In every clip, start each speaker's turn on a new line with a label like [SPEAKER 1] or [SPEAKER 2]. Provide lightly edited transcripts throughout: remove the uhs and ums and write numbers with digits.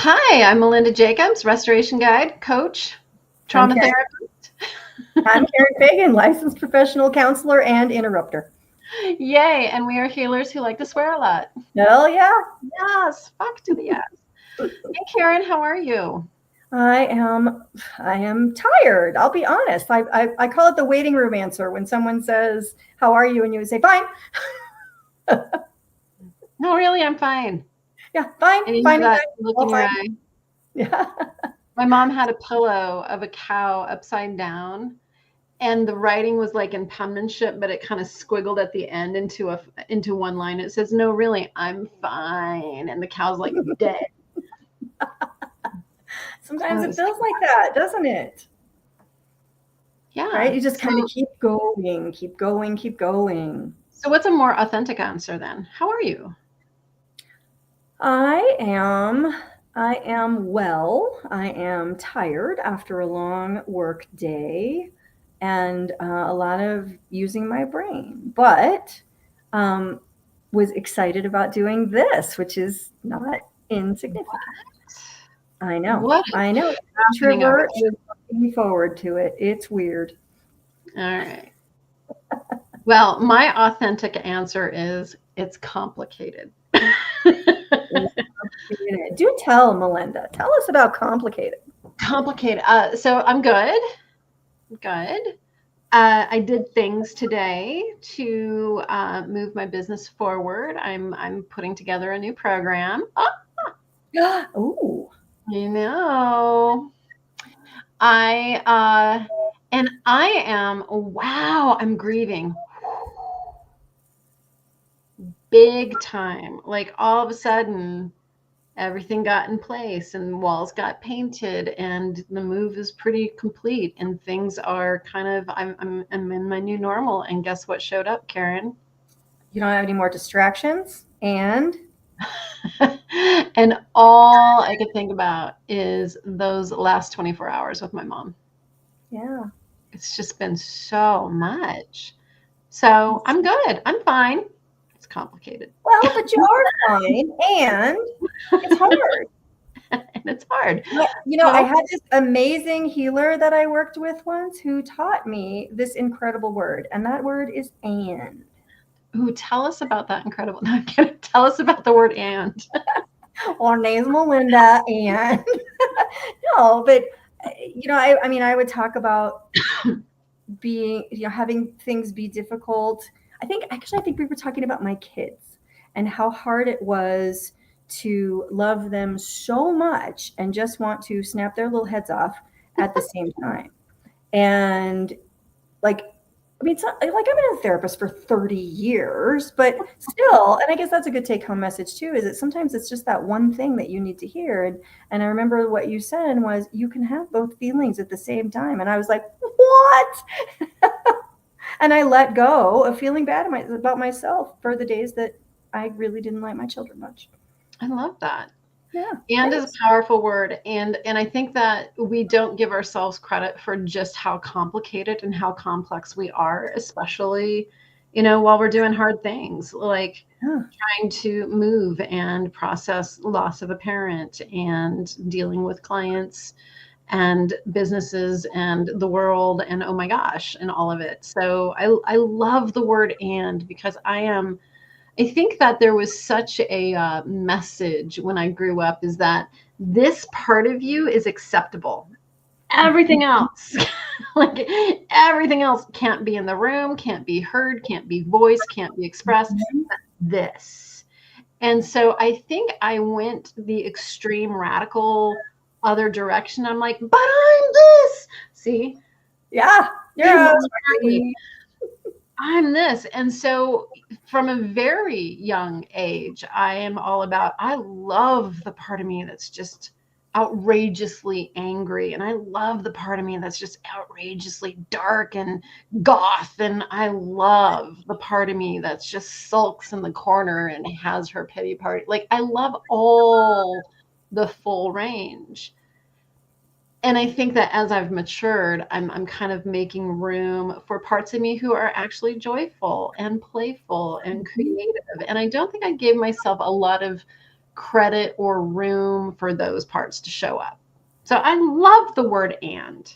[SPEAKER 1] Hi, I'm Melinda Jacobs, restoration guide, coach,
[SPEAKER 2] I'm
[SPEAKER 1] trauma
[SPEAKER 2] Karen,
[SPEAKER 1] therapist.
[SPEAKER 2] I'm Karen Fagan, licensed professional counselor and interrupter.
[SPEAKER 1] Yay, and we are healers who like to swear a lot.
[SPEAKER 2] Hell yeah.
[SPEAKER 1] Yes, fuck to the yes. Hey Karen, how are you?
[SPEAKER 2] I am tired. I'll be honest. I call it the waiting room answer when someone says, "How are you?" and you say, "Fine."
[SPEAKER 1] No, really, I'm fine.
[SPEAKER 2] Yeah, fine,
[SPEAKER 1] And you have
[SPEAKER 2] fine,
[SPEAKER 1] that
[SPEAKER 2] fine,
[SPEAKER 1] look in
[SPEAKER 2] all
[SPEAKER 1] your
[SPEAKER 2] fine.
[SPEAKER 1] eye.
[SPEAKER 2] Yeah.
[SPEAKER 1] My mom had a pillow of a cow upside down, and the writing was like in penmanship, but it kind of squiggled at the end into one line. It says, "No, really, I'm fine," and the cow's like dead.
[SPEAKER 2] Sometimes it feels like that, doesn't it?
[SPEAKER 1] Yeah.
[SPEAKER 2] Right? You just kind of keep going, keep going, keep going.
[SPEAKER 1] So what's a more authentic answer then? How are you?
[SPEAKER 2] I am well. I am tired after a long work day and a lot of using my brain, but was excited about doing this, which is not insignificant. I know.
[SPEAKER 1] What
[SPEAKER 2] I know.
[SPEAKER 1] is happening over
[SPEAKER 2] Introvert was looking forward to it. It's weird.
[SPEAKER 1] there? All right. Well, my authentic answer is it's complicated.
[SPEAKER 2] Do tell, Melinda. Tell us about complicated.
[SPEAKER 1] Complicated. So I'm good. Good. I did things today to move my business forward. I'm putting together a new program.
[SPEAKER 2] Oh,
[SPEAKER 1] You know, I am, wow, I'm grieving big time. Like all of a sudden, everything got in place and walls got painted and the move is pretty complete and things are kind of, I'm in my new normal. And guess what showed up, Karen?
[SPEAKER 2] you don't have any more distractions, and
[SPEAKER 1] And all I could think about is those last 24 hours with my mom.
[SPEAKER 2] yeah.
[SPEAKER 1] It's just been so much. So I'm good. I'm fine. It's complicated.
[SPEAKER 2] Well, but you are fine, and it's hard.
[SPEAKER 1] And it's hard.
[SPEAKER 2] But, I
[SPEAKER 1] So,
[SPEAKER 2] had this amazing healer that I worked with once who taught me this incredible word, and that word is "and."
[SPEAKER 1] ooh, tell us about that incredible. No, I'm kidding. Tell us about the word "and."
[SPEAKER 2] Our name's Melinda, and no, but I mean, I would talk about being, having things be difficult. I think we were talking about my kids and how hard it was to love them so much and just want to snap their little heads off at the same time. And like, I mean, it's not, like, I've been a therapist for 30 years, but still, and I guess that's a good take home message too, is that sometimes it's just that one thing that you need to hear. And I remember what you said was you can have both feelings at the same time. And I was like, what? And I let go of feeling bad about myself for the days that I really didn't like my children much.
[SPEAKER 1] I love that.
[SPEAKER 2] Yeah.
[SPEAKER 1] And is
[SPEAKER 2] Thanks.
[SPEAKER 1] a powerful word. And I think that we don't give ourselves credit for just how complicated and how complex we are, especially, while we're doing hard things like
[SPEAKER 2] Yeah.
[SPEAKER 1] trying to move and process loss of a parent and dealing with clients and businesses and the world and oh my gosh, and all of it. So I love the word "and" because I think that there was such a message when I grew up is that this part of you is acceptable. Everything else, like everything else can't be in the room, can't be heard, can't be voiced, can't be expressed. This. And so I think I went the extreme radical other direction. I'm like, but I'm this. See?
[SPEAKER 2] Yeah. Yeah.
[SPEAKER 1] Exactly. I'm this. And so from a very young age, I love the part of me that's just outrageously angry. And I love the part of me that's just outrageously dark and goth. And I love the part of me that's just sulks in the corner and has her pity party. Like I love all the full range. And I think that as I've matured, I'm kind of making room for parts of me who are actually joyful and playful and creative. And I don't think I gave myself a lot of credit or room for those parts to show up. So I love the word and.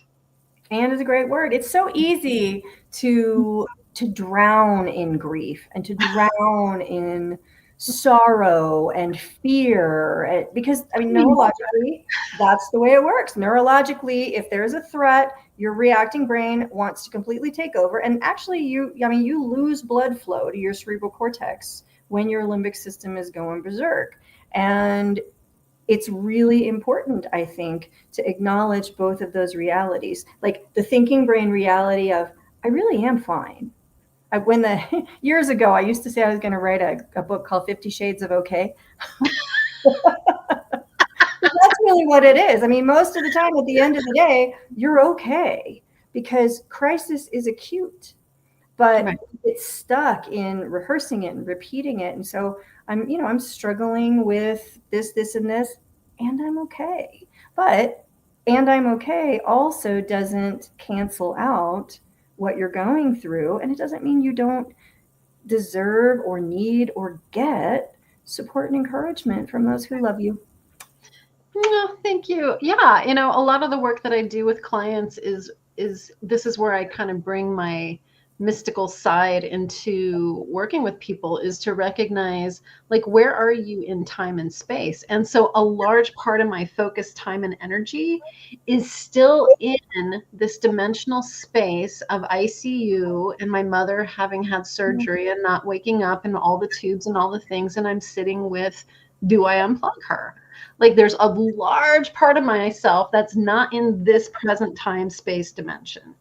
[SPEAKER 2] And is a great word. It's so easy to drown in grief and to drown in sorrow and fear, because I mean, neurologically, that's the way it works. Neurologically, if there's a threat, your reacting brain wants to completely take over. And actually, you lose blood flow to your cerebral cortex when your limbic system is going berserk. And it's really important, I think, to acknowledge both of those realities, like the thinking brain reality of, I really am fine. Years ago, I used to say I was going to write a book called 50 Shades of Okay. That's really what it is. I mean, most of the time at the end of the day, you're okay, because crisis is acute, but
[SPEAKER 1] Right.
[SPEAKER 2] it's stuck in rehearsing it and repeating it. And so I'm struggling with this, and this, and I'm okay. But, and I'm okay also doesn't cancel out what you're going through. And it doesn't mean you don't deserve or need or get support and encouragement from those who love you.
[SPEAKER 1] No, thank you. Yeah, a lot of the work that I do with clients is this is where I kind of bring my mystical side into working with people, is to recognize, like, where are you in time and space? And so a large part of my focus, time, and energy is still in this dimensional space of ICU and my mother having had surgery and not waking up and all the tubes and all the things. And I'm sitting with, do I unplug her? Like, there's a large part of myself that's not in this present time space dimension.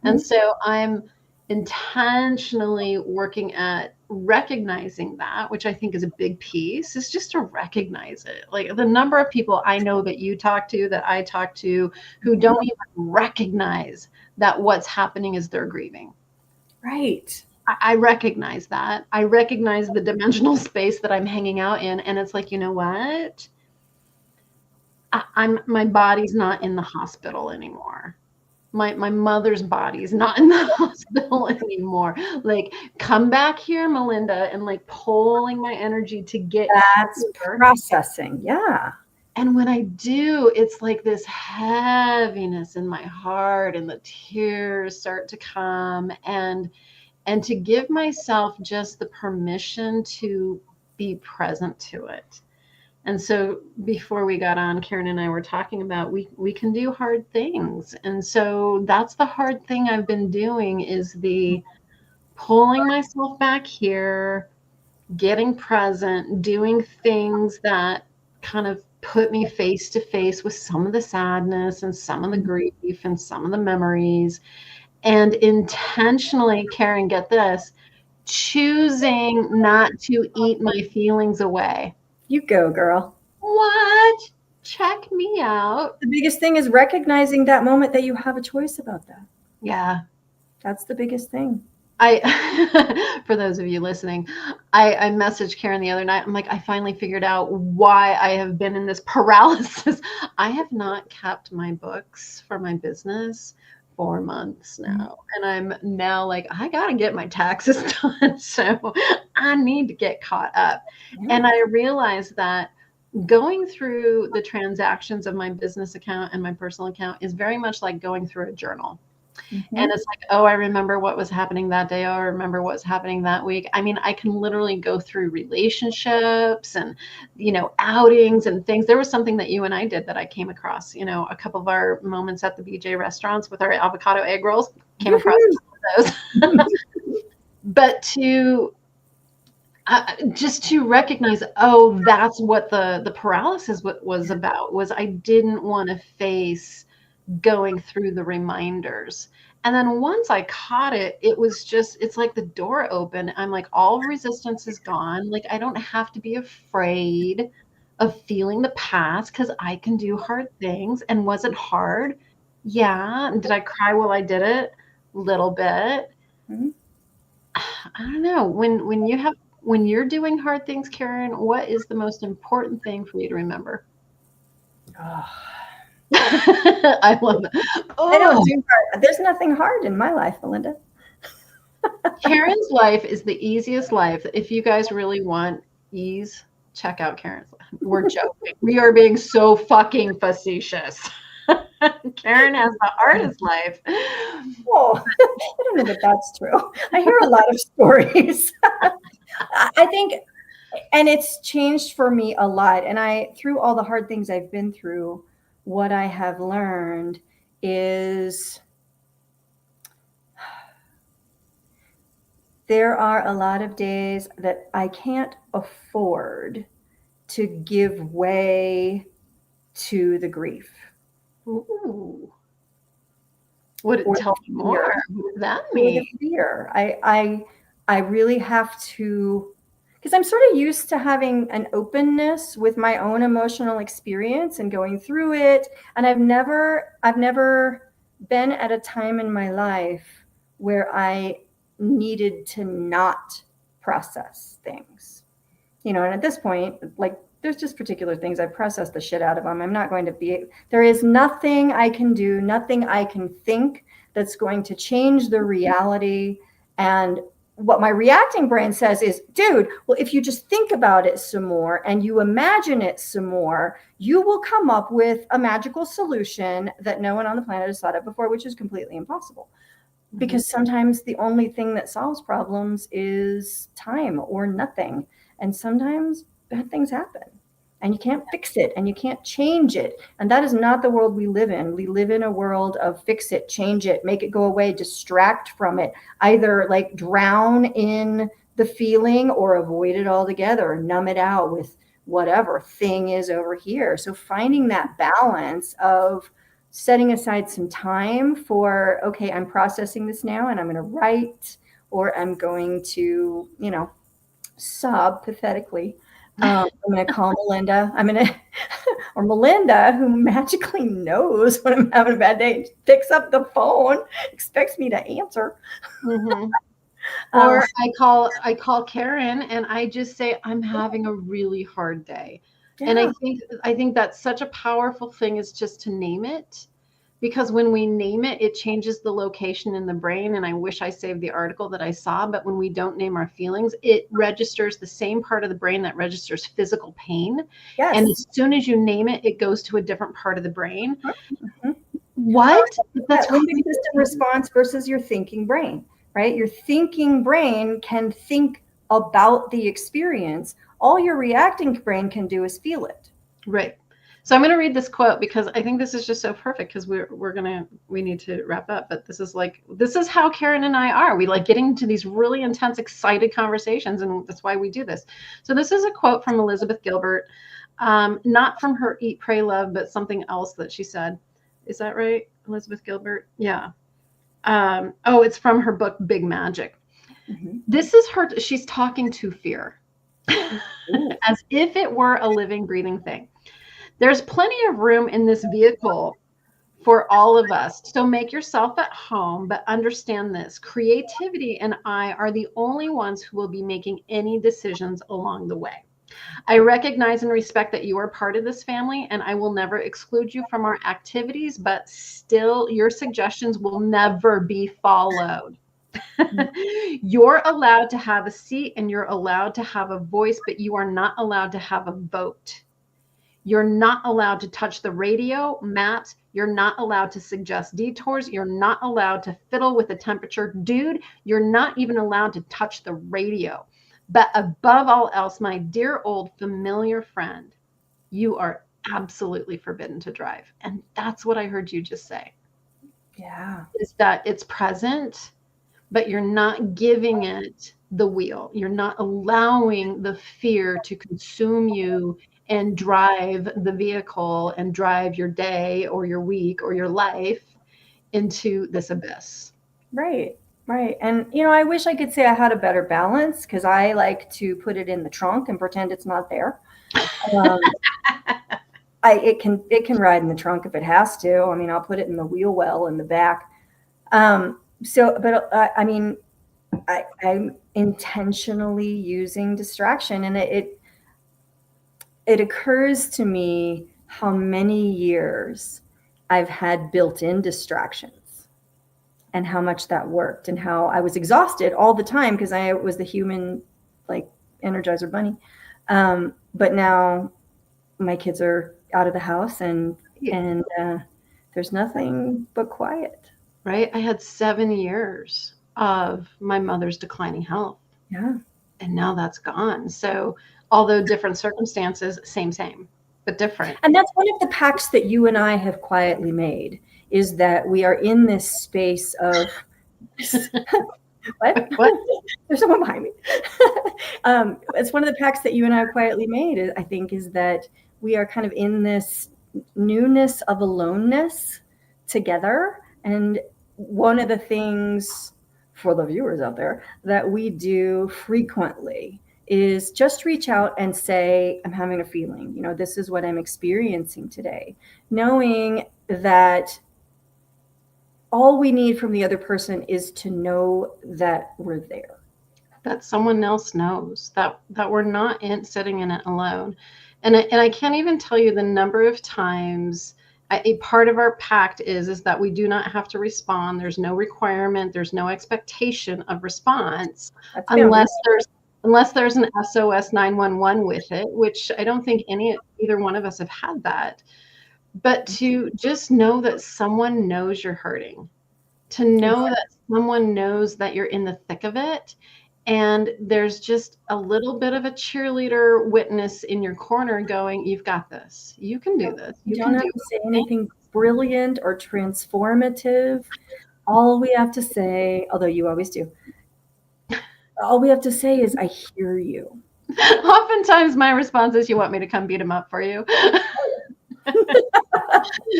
[SPEAKER 1] And so I'm intentionally working at recognizing that, which I think is a big piece, is just to recognize it. Like, the number of people I know that you talk to, that I talk to, who don't even recognize that what's happening is they're grieving.
[SPEAKER 2] Right.
[SPEAKER 1] I recognize that. I recognize the dimensional space that I'm hanging out in. And it's like, you know what? My body's not in the hospital anymore. My mother's body's not in the hospital anymore. Like, come back here, Melinda, and like pulling my energy to get
[SPEAKER 2] That's
[SPEAKER 1] here.
[SPEAKER 2] Processing. Yeah.
[SPEAKER 1] And when I do, it's like this heaviness in my heart, and the tears start to come, and to give myself just the permission to be present to it. And so before we got on, Karen and I were talking about, we can do hard things. And so that's the hard thing I've been doing, is the pulling myself back here, getting present, doing things that kind of put me face to face with some of the sadness and some of the grief and some of the memories. And intentionally, Karen, get this, choosing not to eat my feelings away.
[SPEAKER 2] You go, girl.
[SPEAKER 1] What? Check me out.
[SPEAKER 2] The biggest thing is recognizing that moment that you have a choice about that.
[SPEAKER 1] Yeah.
[SPEAKER 2] That's the biggest thing.
[SPEAKER 1] For those of you listening, I messaged Karen the other night. I'm like, I finally figured out why I have been in this paralysis. I have not kept my books for my business 4 months now. And I'm now like, I got to get my taxes done. So I need to get caught up. And I realized that going through the transactions of my business account and my personal account is very much like going through a journal. And it's like, oh, I remember what was happening that day. Oh, I remember what's happening that week. I mean, I can literally go through relationships and, outings and things. There was something that you and I did that I came across, a couple of our moments at the BJ restaurants with our avocado egg rolls, came across those. But just to recognize, oh, that's what the paralysis was about, was I didn't want to face going through the reminders. And then once I caught it, it's like the door open. I'm like, all resistance is gone. Like, I don't have to be afraid of feeling the past, because I can do hard things. And was it hard? Yeah. Did I cry while I did it? Little bit. I don't know. When you're doing hard things, Karen, what is the most important thing for you to remember? I love that.
[SPEAKER 2] I don't do hard. There's nothing hard in my life, Melinda.
[SPEAKER 1] Karen's life is the easiest life. If you guys really want ease, check out Karen's. We're joking. We are being so fucking facetious. Karen has the hardest life.
[SPEAKER 2] Oh, I don't know that that's true. I hear a lot of stories. I think, and it's changed for me a lot. And through all the hard things I've been through, what I have learned is there are a lot of days that I can't afford to give way to the grief.
[SPEAKER 1] Ooh. Tell me more. What does that
[SPEAKER 2] Or
[SPEAKER 1] mean?
[SPEAKER 2] the fear. I really have to, because I'm sort of used to having an openness with my own emotional experience and going through it. And I've never been at a time in my life where I needed to not process things. And at this point, like, there's just particular things I've processed the shit out of them. I'm not going to be, there is nothing I can do, nothing I can think that's going to change the reality. And what my reacting brain says is, dude, well, if you just think about it some more and you imagine it some more, you will come up with a magical solution that no one on the planet has thought of before, which is completely impossible. Because sometimes the only thing that solves problems is time or nothing. And sometimes bad things happen and you can't fix it and you can't change it. And that is not the world we live in. We live in a world of fix it, change it, make it go away, distract from it, either like drown in the feeling or avoid it altogether, numb it out with whatever thing is over here. So finding that balance of setting aside some time for, okay, I'm processing this now and I'm going to write, or I'm going to, sob pathetically. I'm going to call Melinda. Or Melinda, who magically knows when I'm having a bad day, picks up the phone, expects me to answer.
[SPEAKER 1] Mm-hmm. Or I call Karen and I just say, I'm having a really hard day. Yeah. And I think that's such a powerful thing, is just to name it. Because when we name it, it changes the location in the brain. And I wish I saved the article that I saw, but when we don't name our feelings, it registers the same part of the brain that registers physical pain. Yes. And as soon as you name it, it goes to a different part of the brain. Mm-hmm. What?
[SPEAKER 2] That's limbic system response versus your thinking brain, right? Your thinking brain can think about the experience. All your reacting brain can do is feel it.
[SPEAKER 1] Right. So I'm going to read this quote because I think this is just so perfect, because we need to wrap up, but this is how Karen and I are. We like getting into these really intense, excited conversations, and that's why we do this. So this is a quote from Elizabeth Gilbert, not from her Eat, Pray, Love, but something else that she said. Is that right? Elizabeth Gilbert? Yeah. It's from her book, Big Magic. Mm-hmm. This is she's talking to fear as if it were a living, breathing thing. There's plenty of room in this vehicle for all of us. So make yourself at home, but understand this: creativity and I are the only ones who will be making any decisions along the way. I recognize and respect that you are part of this family, and I will never exclude you from our activities, but still your suggestions will never be followed. You're allowed to have a seat and you're allowed to have a voice, but you are not allowed to have a vote. You're not allowed to touch the radio, Matt. You're not allowed to suggest detours. You're not allowed to fiddle with the temperature. Dude, you're not even allowed to touch the radio. But above all else, my dear old familiar friend, you are absolutely forbidden to drive. And that's what I heard you just say.
[SPEAKER 2] Yeah.
[SPEAKER 1] Is that it's present, but you're not giving it the wheel. You're not allowing the fear to consume you and drive the vehicle and drive your day or your week or your life into this abyss.
[SPEAKER 2] Right. Right. And, I wish I could say I had a better balance, because I like to put it in the trunk and pretend it's not there. It can ride in the trunk if it has to. I'll put it in the wheel well in the back. I'm intentionally using distraction, and it occurs to me how many years I've had built-in distractions and how much that worked, and how I was exhausted all the time because I was the human, like, Energizer bunny. But now my kids are out of the house and there's nothing but quiet.
[SPEAKER 1] Right? I had 7 years of my mother's declining health.
[SPEAKER 2] Yeah.
[SPEAKER 1] And now that's gone. So although different circumstances, same, but different.
[SPEAKER 2] And that's one of the pacts that you and I have quietly made, is that we are in this space of what? There's someone behind me. It's one of the pacts that you and I quietly made, I think, is that we are kind of in this newness of aloneness together. And one of the things for the viewers out there that we do frequently is just reach out and say, I'm having a feeling, you know, this is what I'm experiencing today, knowing that all we need from the other person is to know that we're there.
[SPEAKER 1] That someone else knows that we're not sitting in it alone. And I can't even tell you the number of times a part of our pact is that we do not have to respond. There's no requirement. There's no expectation of response unless there's an SOS 911 with it, which I don't think either one of us have had that. But to just know that someone knows you're hurting, to know that someone knows that you're in the thick of it, and there's just a little bit of a cheerleader witness in your corner going, you've got this. You can do this.
[SPEAKER 2] You don't have to say anything brilliant or transformative. All we have to say, although you always do, all we have to say is, I hear you.
[SPEAKER 1] Oftentimes my response is, you want me to come beat him up for you?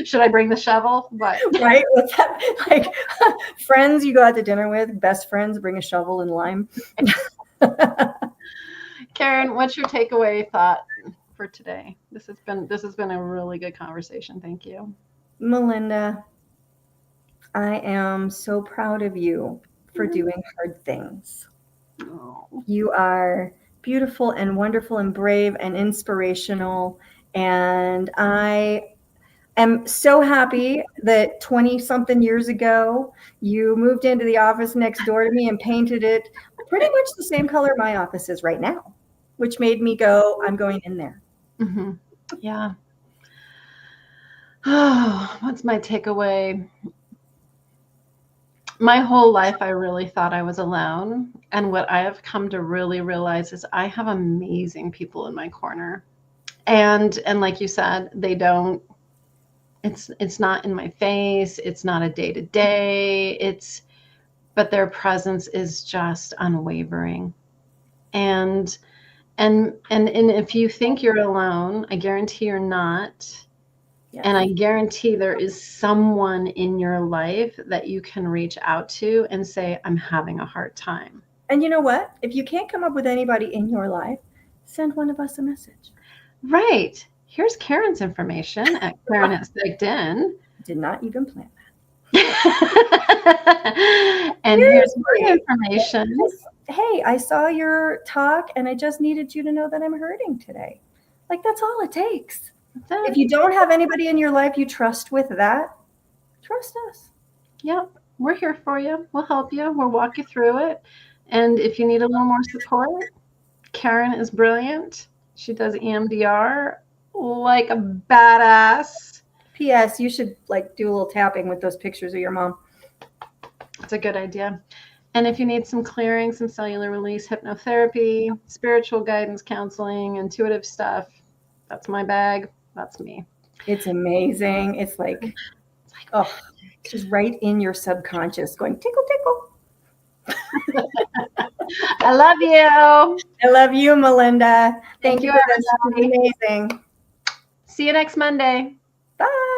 [SPEAKER 1] Should I bring the shovel? What?
[SPEAKER 2] Right? What's that? Like friends you go out to dinner with, best friends, bring a shovel and lime.
[SPEAKER 1] Karen, what's your takeaway thought for today? This has been a really good conversation. Thank you.
[SPEAKER 2] Melinda, I am so proud of you for doing hard things.
[SPEAKER 1] Oh.
[SPEAKER 2] You are beautiful and wonderful and brave and inspirational. And I am so happy that 20-something years ago, you moved into the office next door to me and painted it pretty much the same color my office is right now, which made me go, I'm going in there.
[SPEAKER 1] Mm-hmm. Yeah. Oh, what's my takeaway? My whole life, I really thought I was alone. And what I have come to really realize is I have amazing people in my corner. And like you said, it's not in my face. It's not a day-to-day. But their presence is just unwavering. And if you think you're alone, I guarantee you're not. Yes. And I guarantee there is someone in your life that you can reach out to and say, I'm having a hard time.
[SPEAKER 2] And you know what? If you can't come up with anybody in your life, send one of us a message.
[SPEAKER 1] Right. Here's Karen's information at Karen at CCHt.
[SPEAKER 2] Did not even plan
[SPEAKER 1] that. And here's my information.
[SPEAKER 2] Hey, I saw your talk and I just needed you to know that I'm hurting today. Like, that's all it takes. If you don't have anybody in your life you trust with that, trust us.
[SPEAKER 1] Yep. We're here for you. We'll help you. We'll walk you through it. And if you need a little more support, Karen is brilliant. She does EMDR like a badass.
[SPEAKER 2] P.S. You should do a little tapping with those pictures of your mom.
[SPEAKER 1] It's a good idea. And if you need some clearing, some cellular release, hypnotherapy, spiritual guidance, counseling, intuitive stuff, that's my bag. That's me.
[SPEAKER 2] It's amazing. It's like oh, just right in your subconscious going, tickle, tickle.
[SPEAKER 1] I love you.
[SPEAKER 2] I love you, Melinda. Thank you.
[SPEAKER 1] That's
[SPEAKER 2] amazing.
[SPEAKER 1] See you next Monday.
[SPEAKER 2] Bye.